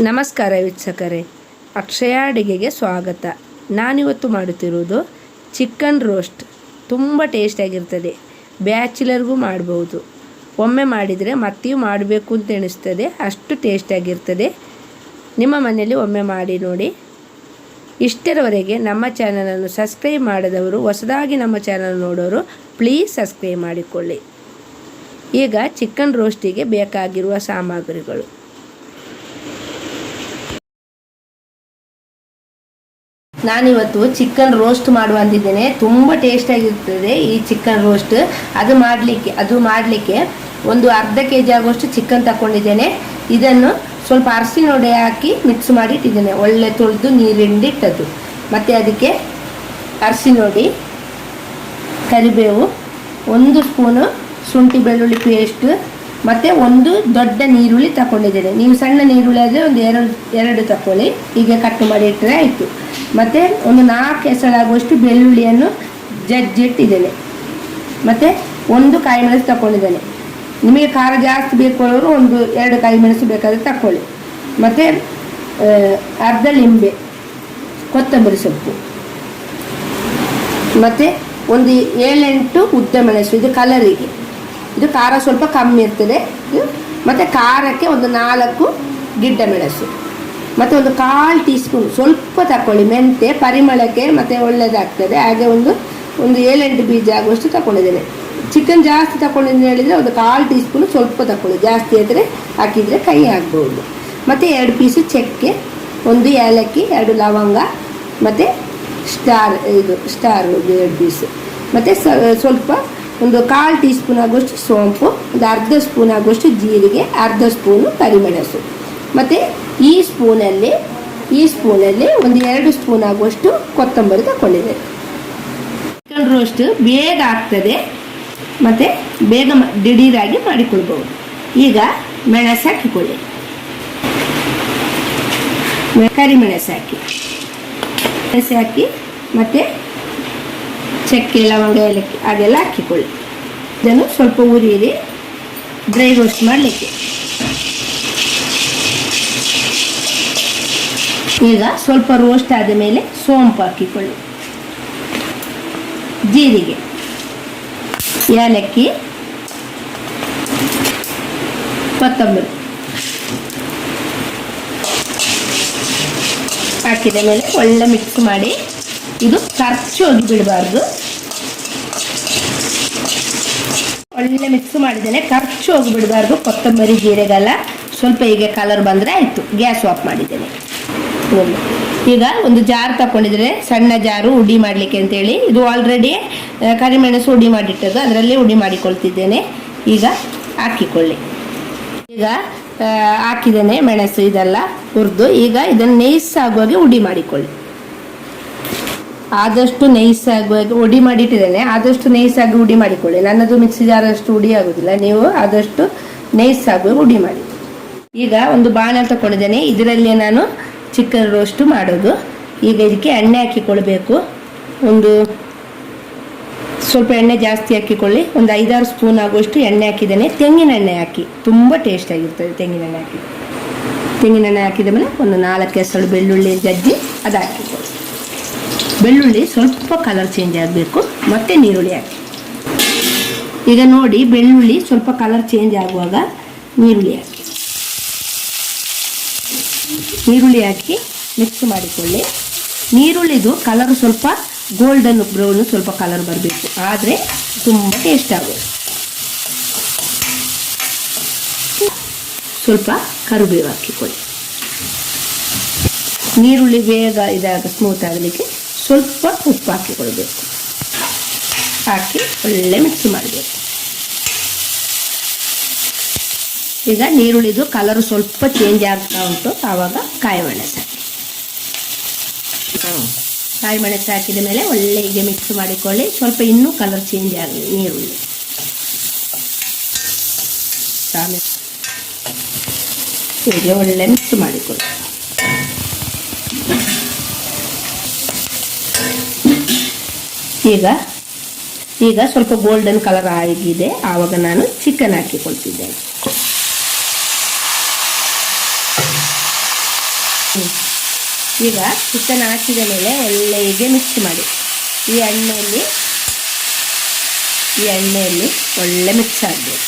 ನಮಸ್ಕಾರ ವೀಕ್ಷಕರೇ, ಅಕ್ಷಯ ಅಡಿಗೆಗೆ ಸ್ವಾಗತ. ನಾನಿವತ್ತು ಮಾಡುತ್ತಿರುವುದು ಚಿಕನ್ ರೋಸ್ಟ್. ತುಂಬ ಟೇಸ್ಟಿಯಾಗಿರ್ತದೆ. ಬ್ಯಾಚುಲರ್ಗೂ ಮಾಡ್ಬೋದು. ಒಮ್ಮೆ ಮಾಡಿದರೆ ಮತ್ತೆಯೂ ಮಾಡಬೇಕು ಅಂತ ಎನಿಸ್ತದೆ, ಅಷ್ಟು ಟೇಸ್ಟಿಯಾಗಿರ್ತದೆ. ನಿಮ್ಮ ಮನೆಯಲ್ಲಿ ಒಮ್ಮೆ ಮಾಡಿ ನೋಡಿ. ಇಷ್ಟರವರೆಗೆ ನಮ್ಮ ಚಾನಲನ್ನು ಸಬ್ಸ್ಕ್ರೈಬ್ ಮಾಡದವರು, ಹೊಸದಾಗಿ ನಮ್ಮ ಚಾನಲ್ ನೋಡೋರು ಪ್ಲೀಸ್ ಸಬ್ಸ್ಕ್ರೈಬ್ ಮಾಡಿಕೊಳ್ಳಿ. ಈಗ ಚಿಕನ್ ರೋಸ್ಟಿಗೆ ಬೇಕಾಗಿರುವ ಸಾಮಗ್ರಿಗಳು: ನಾನಿವತ್ತು ಚಿಕನ್ ರೋಸ್ಟ್ ಮಾಡುವಂತಿದ್ದೇನೆ. ತುಂಬ ಟೇಸ್ಟಿಯಾಗಿರ್ತದೆ ಈ ಚಿಕನ್ ರೋಸ್ಟ್. ಅದು ಮಾಡಲಿಕ್ಕೆ ಒಂದು ಅರ್ಧ kg ಆಗುವಷ್ಟು ಚಿಕನ್ ತಗೊಂಡಿದ್ದೇನೆ. ಇದನ್ನು ಸ್ವಲ್ಪ ಅರಸಿನ ಹೊಡೆ ಹಾಕಿ ಮಿಕ್ಸ್ ಮಾಡಿ ಇಟ್ಟಿದ್ದೇನೆ. ಒಳ್ಳೆ ತೊಳೆದು ನೀರಿಂಡಿ ಇಟ್ಟದ್ದು. ಮತ್ತು ಅದಕ್ಕೆ ಅರಸಿನ ಹೊಡಿ, ಕರಿಬೇವು, 1 ಸ್ಪೂನು ಶುಂಠಿ ಬೆಳ್ಳುಳ್ಳಿ ಪೇಸ್ಟ್, ಮತ್ತು 1 ದೊಡ್ಡ ನೀರುಳ್ಳಿ ತಗೊಂಡಿದ್ದೇನೆ. ನೀವು ಸಣ್ಣ ನೀರುಳ್ಳಿ ಆದರೆ ಒಂದು ಎರಡು ತಗೊಳ್ಳಿ. ಹೀಗೆ ಕಟ್ ಮಾಡಿ ಇಟ್ಟರೆ ಆಯಿತು. ಮತ್ತು ಒಂದು 4 ಎಸಳಾಗುವಷ್ಟು ಬೆಳ್ಳುಳ್ಳಿಯನ್ನು ಜಜ್ಜಿಟ್ಟಿದ್ದೇನೆ. ಮತ್ತು 1 ಕಾಯಿ ಮೆಣಸು ತಗೊಂಡಿದ್ದೇನೆ. ನಿಮಗೆ ಖಾರ ಜಾಸ್ತಿ ಬೇಕಾದವರು 1-2 ಕಾಯಿ ಮೆಣಸು ಬೇಕಾದರೆ ತಗೊಳ್ಳಿ. ಮತ್ತು ಅರ್ಧ ಲಿಂಬೆ, ಕೊತ್ತಂಬರಿ ಸೊಪ್ಪು, ಮತ್ತು ಒಂದು 7-8 ಉದ್ದ ಮೆಣಸು. ಇದು ಕಲರಿಗೆ, ಇದು ಖಾರ ಸ್ವಲ್ಪ ಕಮ್ಮಿ ಇರ್ತದೆ. ಮತ್ತು ಖಾರಕ್ಕೆ ಒಂದು 4 ಗಿಡ್ಡ ಮೆಣಸು, ಮತ್ತು ಒಂದು 1/4 ಟೀ ಸ್ಪೂನ್ ಸ್ವಲ್ಪ ತಗೊಳ್ಳಿ ಮೆಂತೆ, ಪರಿಮಳಕ್ಕೆ ಮತ್ತು ಒಳ್ಳೆಯದಾಗ್ತದೆ. ಹಾಗೆ ಒಂದು 7-8 ಬೀಜ ಆಗುವಷ್ಟು ತಗೊಂಡಿದ್ದೇನೆ. ಚಿಕನ್ ಜಾಸ್ತಿ ತಗೊಂಡಿದ್ದೀನಿ ಹೇಳಿದರೆ ಒಂದು 1/4 ಟೀ ಸ್ಪೂನ್ ಸ್ವಲ್ಪ ತಗೊಳ್ಳಿ. ಜಾಸ್ತಿ ಆದರೆ ಹಾಕಿದರೆ ಕೈ ಆಗ್ಬೋದು. ಮತ್ತು 2 ಪೀಸು ಚಕ್ಕೆ, 1 ಏಲಕ್ಕಿ, 2 ಲವಂಗ, ಮತ್ತು ಸ್ಟಾರ್ 2 ಪೀಸು. ಮತ್ತು ಸ್ವಲ್ಪ ಒಂದು 1/4 ಟೀ ಸ್ಪೂನ್ ಆಗುವಷ್ಟು ಸೋಂಪು, ಒಂದು ಅರ್ಧ ಸ್ಪೂನ್ ಆಗುವಷ್ಟು ಜೀರಿಗೆ, ಅರ್ಧ ಸ್ಪೂನು ಕರಿಮೆಣಸು. ಮತ್ತು ಈ ಸ್ಪೂನಲ್ಲಿ ಒಂದು 2 ಸ್ಪೂನ್ ಆಗುವಷ್ಟು ಕೊತ್ತಂಬರಿ ತಗೊಂಡಿದೆ. ಚಿಕನ್ ರೋಸ್ಟ್ ಬೇಗ ಆಗ್ತದೆ ಮತ್ತು ಬೇಗ ದಿಢೀರಾಗಿ ಮಾಡಿಕೊಳ್ಬೋದು. ಈಗ ಮೆಣಸು ಹಾಕಿಕೊಳ್ಳಿ, ಕರಿಮೆಣಸು ಹಾಕಿ ಮತ್ತು ಚಕ್ಕೆ, ಲವಂಗ, ಏಲಕ್ಕಿ ಅದೆಲ್ಲ ಹಾಕಿಕೊಳ್ಳಿ. ಇದನ್ನು ಸ್ವಲ್ಪ ಉರಿಯಿರಿ ಡ್ರೈ ರೋಸ್ಟ್ ಮಾಡಲಿಕ್ಕೆ. ಈಗ ಸ್ವಲ್ಪ ರೋಸ್ಟ್ ಆದ ಮೇಲೆ ಸೋಂಪು ಹಾಕಿಕೊಳ್ಳಿ, ಜೀರಿಗೆ, ಏಲಕ್ಕಿ, ಕೊತ್ತಂಬರಿ ಹಾಕಿದ ಮೇಲೆ ಒಳ್ಳೆ ಮಿಕ್ಸ್ ಮಾಡಿ. ಇದು ಖರ್ಚು ಹೋಗಿ ಬಿಡಬಾರ್ದು. ಒಳ್ಳೆ ಮಿಕ್ಸ್ ಮಾಡಿದ್ದೇನೆ, ಖರ್ಚು ಹೋಗಿ ಬಿಡಬಾರ್ದು. ಕೊತ್ತಂಬರಿ ಜೀರೆಗೆಲ್ಲ ಸ್ವಲ್ಪ ಹೀಗೆ ಕಲರ್ ಬಂದರೆ ಆಯಿತು. ಗ್ಯಾಸ್ ಆಫ್ ಮಾಡಿದ್ದೇನೆ. ಈಗ ಒಂದು ಜಾರ್ ತಗೊಂಡಿದ್ರೆ, ಸಣ್ಣ ಜಾರು ಉಡಿ ಮಾಡಲಿಕ್ಕೆ ಅಂತೇಳಿ. ಇದು ಆಲ್ರೆಡಿ ಕರಿಮೆಣಸು ಉಡಿ ಮಾಡಿಟ್ಟದ್ದು, ಅದರಲ್ಲಿ ಉಡಿ ಮಾಡಿಕೊಳ್ತಿದ್ದೇನೆ. ಈಗ ಹಾಕಿಕೊಳ್ಳಿ. ಈಗ ಹಾಕಿದ್ದೇನೆ ಮೆಣಸು ಇದೆಲ್ಲ ಹುರಿದು. ಈಗ ಇದನ್ನು ನೈಸ್ ಆಗುವಾಗೆ ಉಡಿ ಮಾಡಿಕೊಳ್ಳಿ. ಆದಷ್ಟು ನೈಸ್ ಆಗುವಾಗ ಉಡಿ ಮಾಡಿಟ್ಟಿದ್ದೇನೆ. ಆದಷ್ಟು ನೈಸ್ ಆಗಿ ಉಡಿ ಮಾಡಿಕೊಳ್ಳಿ. ನನ್ನದು ಮಿಕ್ಸಿ ಜಾರ್ ಅಷ್ಟು ಉಡಿ ಆಗೋದಿಲ್ಲ. ನೀವು ಆದಷ್ಟು ನೈಸ್ ಆಗುವಾಗ ಉಡಿ ಮಾಡಿ. ಈಗ ಒಂದು ಬಾಣಲೆ ತಗೊಂಡಿದ್ದೇನೆ. ಇದರಲ್ಲಿ ನಾನು ಚಿಕನ್ ರೋಸ್ಟ್ ಮಾಡೋದು. ಈಗ ಇದಕ್ಕೆ ಎಣ್ಣೆ ಹಾಕಿಕೊಳ್ಬೇಕು. ಒಂದು ಸ್ವಲ್ಪ ಎಣ್ಣೆ ಜಾಸ್ತಿ ಹಾಕಿಕೊಳ್ಳಿ. ಒಂದು 5-6 ಸ್ಪೂನ್ ಆಗುವಷ್ಟು ಎಣ್ಣೆ ಹಾಕಿದ್ದೇನೆ. ತೆಂಗಿನ ಎಣ್ಣೆ ಹಾಕಿ, ತುಂಬ ಟೇಸ್ಟಾಗಿರ್ತದೆ ತೆಂಗಿನ ಎಣ್ಣೆ ಹಾಕಿ. ತೆಂಗಿನ ಎಣ್ಣೆ ಹಾಕಿದ ಮೇಲೆ ಒಂದು 4 ಎಸಳು ಬೆಳ್ಳುಳ್ಳಿ ಜಜ್ಜಿ ಅದು ಹಾಕಿಕೊಳ್ಳಿ. ಬೆಳ್ಳುಳ್ಳಿ ಸ್ವಲ್ಪ ಕಲರ್ ಚೇಂಜ್ ಆಗಬೇಕು. ಮತ್ತು ನೀರುಳ್ಳಿ ಹಾಕಿ. ಈಗ ನೋಡಿ, ಬೆಳ್ಳುಳ್ಳಿ ಸ್ವಲ್ಪ ಕಲರ್ ಚೇಂಜ್ ಆಗುವಾಗ ನೀರುಳ್ಳಿ ಹಾಕಿ ಮಿಕ್ಸ್ ಮಾಡಿಕೊಳ್ಳಿ. ನೀರುಳ್ಳಿದು ಕಲರ್ ಸ್ವಲ್ಪ ಗೋಲ್ಡನ್ ಬ್ರೌನ್ ಸ್ವಲ್ಪ ಕಲರ್ ಬರಬೇಕು, ಆದರೆ ತುಂಬ ಟೇಸ್ಟ್ ಆಗೋದು. ಸ್ವಲ್ಪ ಕರಿಬೇವು ಹಾಕಿಕೊಳ್ಳಿ. ನೀರುಳ್ಳಿ ಬೇಗ ಸ್ಮೂತ್ ಆಗಲಿಕ್ಕೆ ಸ್ವಲ್ಪ ಉಪ್ಪು ಹಾಕಿಕೊಳ್ಬೇಕು. ಹಾಕಿ ಒಳ್ಳೆ ಮಿಕ್ಸ್ ಮಾಡಬೇಕು. ಈಗ ನೀರುಳ್ಳಿದು ಕಲರ್ ಸ್ವಲ್ಪ ಚೇಂಜ್ ಆಗ್ತಾ ಉಂಟು. ಆವಾಗ ಕಾಯಿ ಮೆಣಸು ಹಾಕಿದ ಮೇಲೆ ಒಳ್ಳೆ ಹೀಗೆ ಮಿಕ್ಸ್ ಮಾಡಿಕೊಳ್ಳಿ. ಸ್ವಲ್ಪ ಇನ್ನೂ ಕಲರ್ ಚೇಂಜ್ ಆಗಲಿ ನೀರುಳ್ಳಿ. ಹೀಗೆ ಒಳ್ಳೆ ಮಿಕ್ಸ್ ಮಾಡಿಕೊಳ್ಳಿ. ಈಗ ಸ್ವಲ್ಪ ಗೋಲ್ಡನ್ ಕಲರ್ ಆಗಿದೆ. ಆವಾಗ ನಾನು ಚಿಕನ್ ಹಾಕಿಕೊಳ್ತಿದ್ದೇನೆ. ಈಗ ಚಿಕನ್ ಹಾಕಿದ ಮೇಲೆ ಒಳ್ಳೆಗೆ ಮಿಕ್ಸ್ ಮಾಡಿ. ಈ ಎಣ್ಣೆಯಲ್ಲಿ ಒಳ್ಳೆ ಮಿಕ್ಸ್ ಆಗಬೇಕು.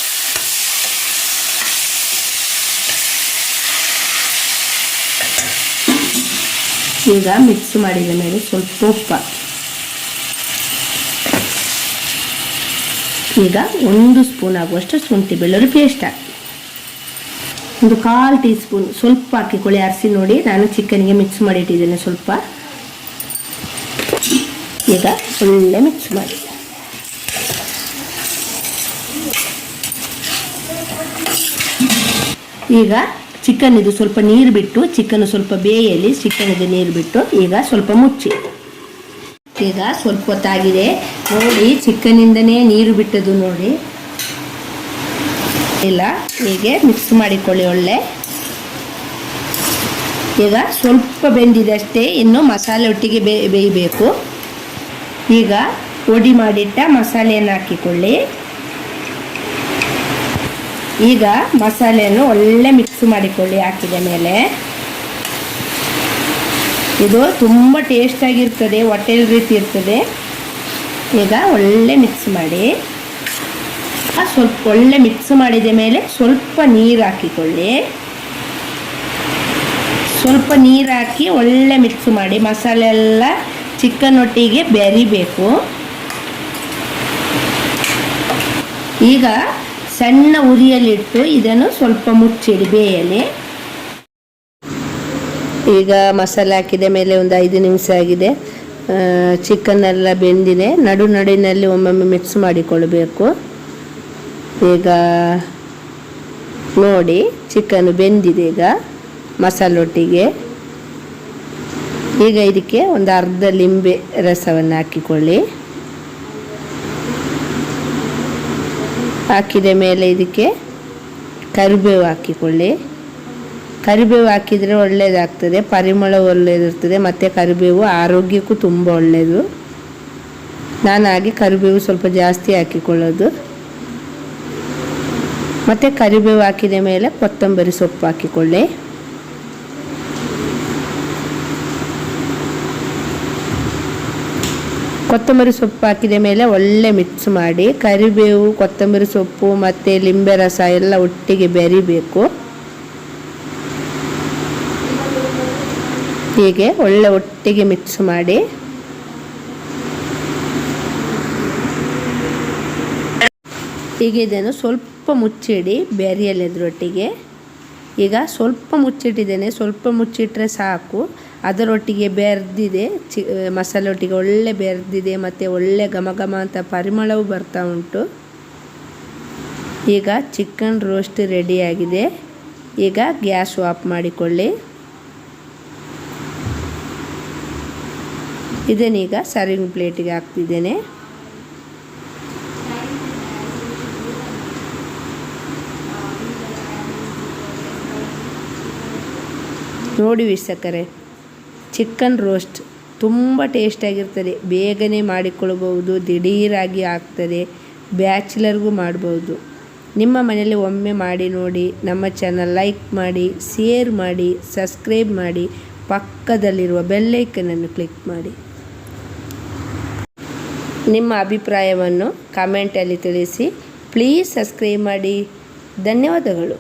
ಈಗ ಮಿಕ್ಸ್ ಮಾಡಿದ ಮೇಲೆ ಸ್ವಲ್ಪ ಉಪ್ಪು, ಈಗ 1 ಸ್ಪೂನ್ ಆಗುವಷ್ಟು ಶುಂಠಿ ಬೆಳ್ಳುಳ್ಳಿ ಪೇಸ್ಟ್ ಹಾಕಿ, ಒಂದು 1/4 ಟೀ ಸ್ಪೂನ್ ಸ್ವಲ್ಪ ಹಾಕಿಕೊಳ್ಳಿ. ಅರಿಸಿ ನೋಡಿ, ನಾನು ಚಿಕನ್ಗೆ ಮಿಕ್ಸ್ ಮಾಡಿ ಇಟ್ಟಿದ್ದೇನೆ ಸ್ವಲ್ಪ. ಈಗ ಒಳ್ಳೆ ಮಿಕ್ಸ್ ಮಾಡಿ. ಈಗ ಚಿಕನ್ ಇದು ಸ್ವಲ್ಪ ನೀರು ಬಿಟ್ಟು, ಚಿಕನ್ ಸ್ವಲ್ಪ ಬೇಯಲಿ, ಚಿಕನ್ಗೆ ನೀರು ಬಿಟ್ಟು ಈಗ ಸ್ವಲ್ಪ ಮುಚ್ಚಿ. ಈಗ ಸ್ವಲ್ಪ ಹೊತ್ತಾಗಿದೆ ನೋಡಿ, ಚಿಕನ್ನಿಂದನೇ ನೀರು ಬಿಟ್ಟದು ನೋಡಿ. ಇಲ್ಲ, ಹೀಗೆ ಮಿಕ್ಸ್ ಮಾಡಿಕೊಳ್ಳಿ ಒಳ್ಳೆ. ಈಗ ಸ್ವಲ್ಪ ಬೆಂದಿದೆ ಅಷ್ಟೇ, ಇನ್ನು ಮಸಾಲೆ ಒಟ್ಟಿಗೆ ಬೇಯಬೇಕು. ಈಗ ಪುಡಿ ಮಾಡಿಟ್ಟ ಮಸಾಲೆಯನ್ನು ಹಾಕಿಕೊಳ್ಳಿ. ಈಗ ಮಸಾಲೆಯನ್ನು ಒಳ್ಳೆ ಮಿಕ್ಸ್ ಮಾಡಿಕೊಳ್ಳಿ. ಹಾಕಿದ ಮೇಲೆ ಇದು ತುಂಬ ಟೇಸ್ಟಾಗಿರ್ತದೆ, ಹೋಟೆಲ್ ರೀತಿ ಇರ್ತದೆ. ಈಗ ಒಳ್ಳೆ ಮಿಕ್ಸ್ ಮಾಡಿ. ಸ್ವಲ್ಪ ಒಳ್ಳೆ ಮಿಕ್ಸ್ ಮಾಡಿದ ಮೇಲೆ ಸ್ವಲ್ಪ ನೀರು ಹಾಕಿಕೊಳ್ಳಿ. ಸ್ವಲ್ಪ ನೀರು ಹಾಕಿ ಒಳ್ಳೆ ಮಿಕ್ಸ್ ಮಾಡಿ. ಮಸಾಲೆ ಎಲ್ಲ ಚಿಕನ್ ಒಟ್ಟಿಗೆ ಬೆರಿಬೇಕು. ಈಗ ಸಣ್ಣ ಉರಿಯಲ್ಲಿಟ್ಟು ಇದನ್ನು ಸ್ವಲ್ಪ ಮುಚ್ಚಿಡಿ ಬೇಯಲಿ. ಈಗ ಮಸಾಲೆ ಹಾಕಿದ ಮೇಲೆ ಒಂದು 5 ನಿಮಿಷ ಆಗಿದೆ. ಚಿಕನ್ ಎಲ್ಲ ಬೆಂದಿದೆ. ನಡುವಿನಲ್ಲಿ ಒಮ್ಮೊಮ್ಮೆ ಮಿಕ್ಸ್ ಮಾಡಿಕೊಳ್ಬೇಕು. ಈಗ ನೋಡಿ, ಚಿಕನ್ ಬೆಂದಿದೆ ಈಗ ಮಸಾಲೊಟ್ಟಿಗೆ. ಈಗ ಇದಕ್ಕೆ ಒಂದು ಅರ್ಧ ಲಿಂಬೆ ರಸವನ್ನು ಹಾಕಿಕೊಳ್ಳಿ. ಹಾಕಿದ ಮೇಲೆ ಇದಕ್ಕೆ ಕರಿಬೇವು ಹಾಕಿಕೊಳ್ಳಿ. ಕರಿಬೇವು ಹಾಕಿದರೆ ಒಳ್ಳೆಯದಾಗ್ತದೆ, ಪರಿಮಳ ಒಳ್ಳೆಯದಿರ್ತದೆ, ಮತ್ತು ಕರಿಬೇವು ಆರೋಗ್ಯಕ್ಕೂ ತುಂಬ ಒಳ್ಳೆಯದು. ನಾನು ಹಾಗೆ ಕರಿಬೇವು ಸ್ವಲ್ಪ ಜಾಸ್ತಿ ಹಾಕಿಕೊಳ್ಳೋದು. ಮತ್ತು ಕರಿಬೇವು ಹಾಕಿದ ಮೇಲೆ ಕೊತ್ತಂಬರಿ ಸೊಪ್ಪು ಹಾಕಿಕೊಳ್ಳಿ. ಕೊತ್ತಂಬರಿ ಸೊಪ್ಪು ಹಾಕಿದ ಮೇಲೆ ಒಳ್ಳೆ ಮಿಕ್ಸ್ ಮಾಡಿ. ಕರಿಬೇವು, ಕೊತ್ತಂಬರಿ ಸೊಪ್ಪು ಮತ್ತು ಲಿಂಬೆ ರಸ ಎಲ್ಲ ಒಟ್ಟಿಗೆ ಬೆರಿಬೇಕು. ಹೀಗೆ ಒಳ್ಳೆ ಒಟ್ಟಿಗೆ ಮಿಕ್ಸ್ ಮಾಡಿ. ಈಗ ಇದನ್ನು ಸ್ವಲ್ಪ ಮುಚ್ಚಿಡಿ ಬೆರಿಯಲ್ಲದ್ರೊಟ್ಟಿಗೆ. ಈಗ ಸ್ವಲ್ಪ ಮುಚ್ಚಿಟ್ಟಿದ್ದೇನೆ, ಸ್ವಲ್ಪ ಮುಚ್ಚಿಟ್ರೆ ಸಾಕು. ಅದರೊಟ್ಟಿಗೆ ಬೆರೆದಿದೆ, ಮಸಾಲೆ ಒಟ್ಟಿಗೆ ಒಳ್ಳೆ ಬೆರೆದಿದೆ, ಮತ್ತು ಒಳ್ಳೆ ಘಮ ಘಮ ಅಂತ ಪರಿಮಳವು ಬರ್ತಾ ಉಂಟು. ಈಗ ಚಿಕನ್ ರೋಸ್ಟ್ ರೆಡಿಯಾಗಿದೆ. ಈಗ ಗ್ಯಾಸ್ ಆಫ್ ಮಾಡಿಕೊಳ್ಳಿ. ಇದನ್ನೀಗ ಸರ್ವಿಂಗ್ ಪ್ಲೇಟಿಗೆ ಹಾಕ್ತಿದ್ದೇನೆ. ನೋಡಿ ವೀಕ್ಷಕರೇ, ಚಿಕನ್ ರೋಸ್ಟ್ ತುಂಬ ಟೇಸ್ಟಾಗಿರ್ತದೆ. ಬೇಗನೆ ಮಾಡಿಕೊಳ್ಬೋದು, ದಿಢೀರಾಗಿ ಆಗ್ತದೆ, ಬ್ಯಾಚುಲರ್ಗೂ ಮಾಡ್ಬೋದು. ನಿಮ್ಮ ಮನೆಯಲ್ಲಿ ಒಮ್ಮೆ ಮಾಡಿ ನೋಡಿ. ನಮ್ಮ ಚಾನಲ್ ಲೈಕ್ ಮಾಡಿ, ಶೇರ್ ಮಾಡಿ, ಸಬ್ಸ್ಕ್ರೈಬ್ ಮಾಡಿ, ಪಕ್ಕದಲ್ಲಿರುವ ಬೆಲ್ ಐಕನನ್ನು ಕ್ಲಿಕ್ ಮಾಡಿ. ನಿಮ್ಮ ಅಭಿಪ್ರಾಯವನ್ನು ಕಮೆಂಟಲ್ಲಿ ತಿಳಿಸಿ. ಪ್ಲೀಸ್ ಸಬ್ಸ್ಕ್ರೈಬ್ ಮಾಡಿ. ಧನ್ಯವಾದಗಳು.